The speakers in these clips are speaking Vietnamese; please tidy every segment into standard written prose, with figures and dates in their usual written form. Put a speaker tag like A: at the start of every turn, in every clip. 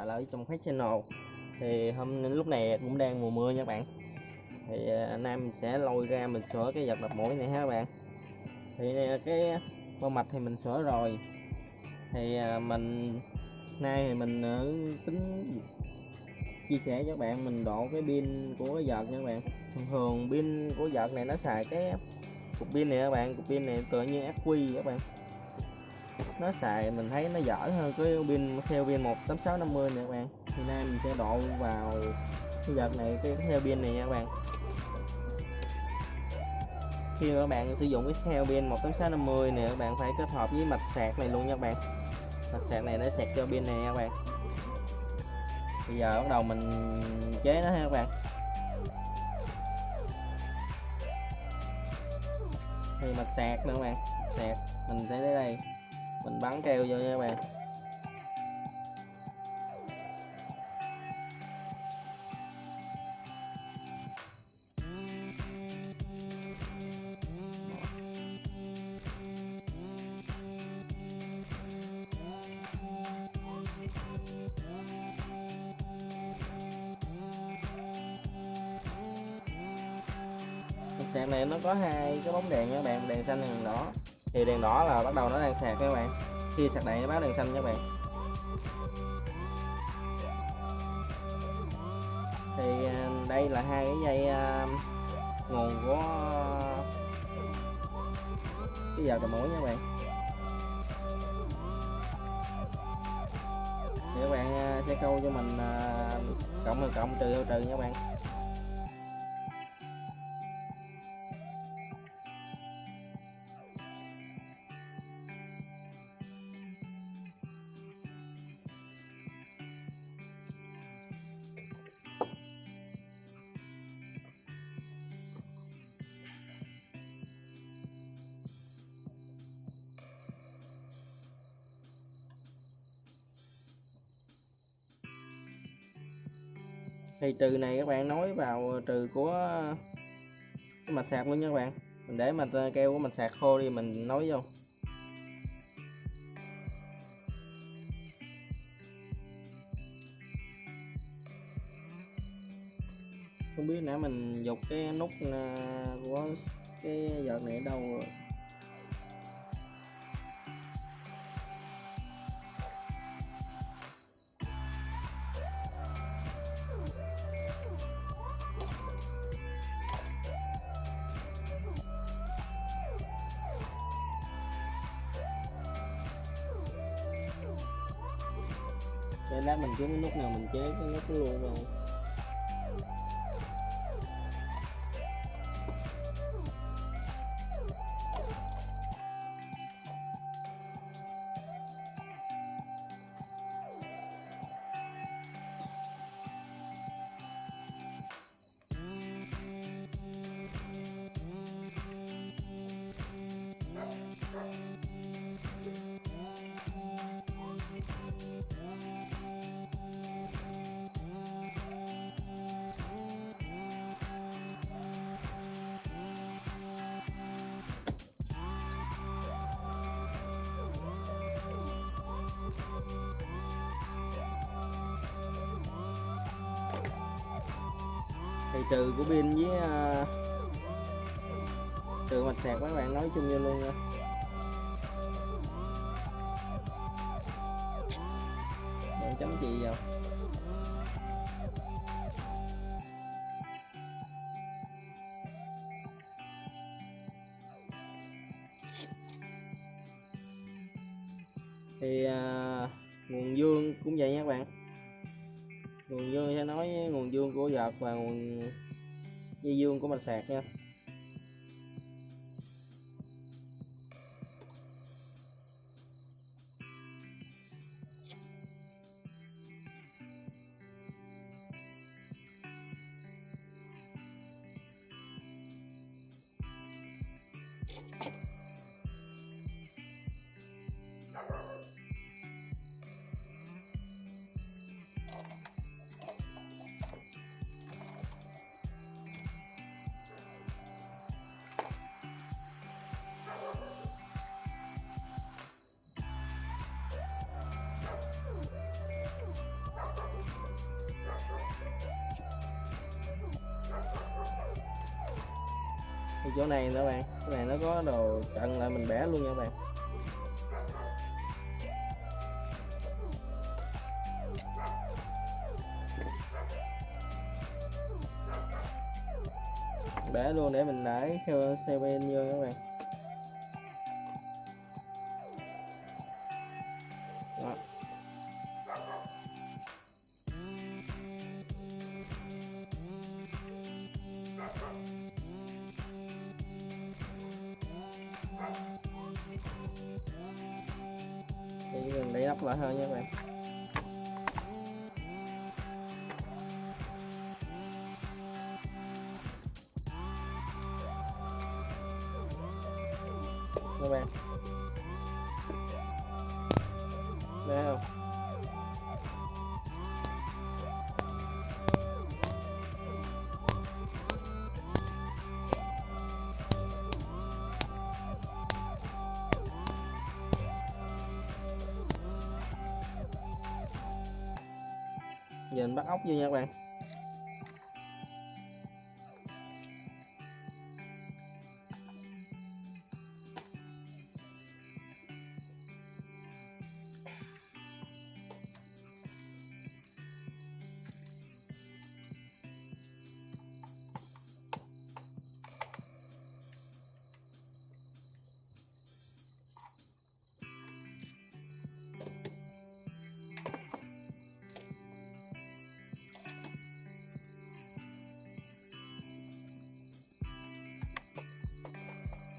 A: lại trong Phát Channel. Thì lúc này cũng đang mùa mưa nha các bạn. Thì Nam mình sẽ lôi ra mình sửa cái vật đập mũi này ha các bạn. Thì cái bo mạch thì mình sửa rồi. Thì nay thì mình tính chia sẻ cho các bạn mình độ cái pin của cái vợt nha các bạn. Thường pin của vợt này nó xài cái cục pin này các bạn, cục pin này tựa như ắc quy các bạn. Nó xài mình thấy nó dở hơn cái pin theo pin 18650 nè các bạn. Thì nay mình sẽ độ vào cái vợt này cái theo pin này nha các bạn. Khi mà các bạn sử dụng cái theo pin 18650 nè, các bạn phải kết hợp với mạch sạc này luôn nha các bạn. Mạch sạc này để sạc cho pin này nha các bạn. Bây giờ bắt đầu mình chế nó ha các bạn. Thì mạch sạc nữa các bạn, sạc mình sẽ lấy đây, mình bắn keo vô nha các bạn. Sạc này nó có hai cái bóng đèn nha các bạn, đèn xanh và đèn đỏ. Thì đèn đỏ là bắt đầu nó đang sạc các bạn, khi sạc đầy nó báo đèn xanh các bạn. Thì đây là hai cái dây nguồn của cái vợt đập mũi nha các bạn. Thì các bạn sẽ câu cho mình cộng thì cộng, trừ trừ nha các bạn. Thì trừ này các bạn nối vào trừ của cái mạch sạc luôn nha các bạn. Mình để mạch keo của mạch sạc khô đi mình nối vô. Không biết nãy mình dục cái nút của cái vợt này ở đâu rồi. Để lát mình kiếm cái nút nào mình chế cái nút luôn rồi. Thì trừ của pin với trừ mạch sạc các bạn nói chung như luôn nha. Để chấm chì vào. Thì nguồn dương cũng vậy nha các bạn. Nguồn dương sẽ nói nguồn dương của vợt và nguồn dây dương của mạch sạc nha. Thì chỗ này nữa bạn, cái này nó có đồ chặn lại mình bẻ luôn nha bạn. Bẻ luôn để mình đẩy xe ben vô các bạn. Đó. Thì chỉ cần đẩy nắp lại thôi nha các bạn. Các bạn thấy không? Giờ mình bắt ốc vô nha các bạn.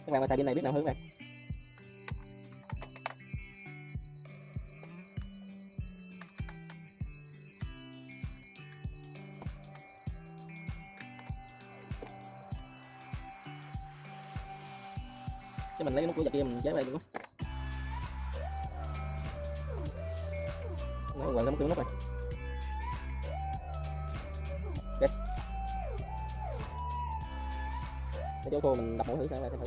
A: Các bạn mà xài pin này biết nào hư các bạn. Chứ mình lấy cái nút của giật kia mình chế đây luôn á. Nó gọi là một cái nút này. Ok. Cái chỗ khô mình đập mũi thử xem lại thử.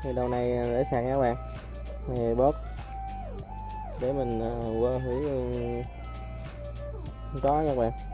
A: Thì đầu này để sạc nha các bạn. Này bóp để mình qua thử có nha các bạn.